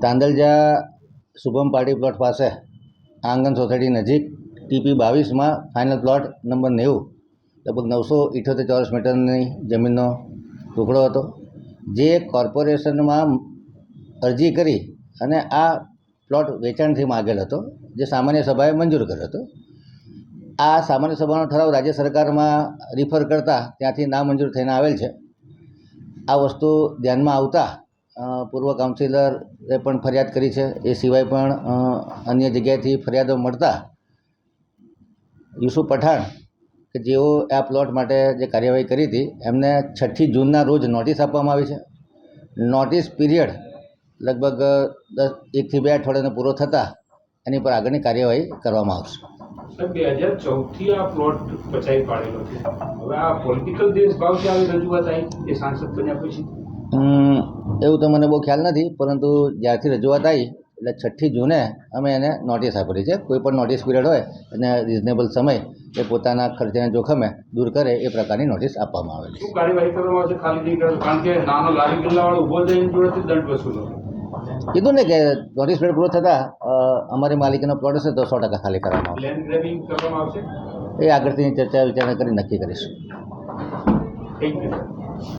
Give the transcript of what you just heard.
Tandalja Shubham party plot પાસે આંગણ society નજીક TP 22માં final plot number 90 લગભગ 978 ચોરસ મીટરની જમીનનો ટુકડો હતો, જે કોર્પોરેશનમાં અરજી કરી અને આ પ્લોટ વેચાણથી માગેલ હતો, જે સામાન્ય સભાએ મંજૂર કર્યો હતો. આ સામાન્ય સભાનો ઠરાવ રાજ્ય સરકારમાં રિફર કરતાં ત્યાંથી નામંજૂર થઈને આવેલ છે. આ વસ્તુ ધ્યાનમાં આવતા પૂર્વ કાઉન્સિલરે પણ ફરિયાદ કરી છે. એ સિવાય પણ અન્ય જગ્યાએથી ફરિયાદો મળતા યુસુફ પઠાણ કે જેઓ આ પ્લોટ માટે જે કાર્યવાહી કરી હતી, એમને 6 જૂનના રોજ નોટિસ આપવામાં આવી છે. નોટિસ પીરિયડ લગભગ 1 થી 2 અઠવાડિયાનો પૂરો થતાં એની પર આગળની કાર્યવાહી કરવામાં આવશે. 2014થી આ પ્લોટ પચાવી પાડેલો છે. હવે આ પોલિટિકલ દેશભાવથી આવી રજૂઆત આવી એ સાંસદ બન્યા પછી? એવું તો મને બહુ ખ્યાલ નથી, પરંતુ જ્યારથી રજૂઆત આવી એટલે 6 જૂને અમે એને નોટિસ આપેલી છે. કોઈ પણ નોટિસ પીરિયડ હોય અને રિઝનેબલ સમય એ પોતાના ખર્ચને જોખમે દૂર કરે એ પ્રકારની નોટિસ આપવામાં આવે છે. શું કાર્યવાહી કરવામાં આવશે? ખાલી નહીં કરે, કારણ કે નાનો લારી ગલ્લાવાળો ઉભો થઈને જોડેથી દંડ વસૂલો. કીધું ને કે નોટિસ પીરિયડ પૂરો થતાં અમારી માલિકીનો પ્લોટ હશે તો 100% ખાલી કરવામાં આવશે. લેન્ડ ગ્રેબિંગ કરવામાં આવશે એ આગળની ચર્ચા વિચારણા કરી નક્કી કરીશું. Thank you.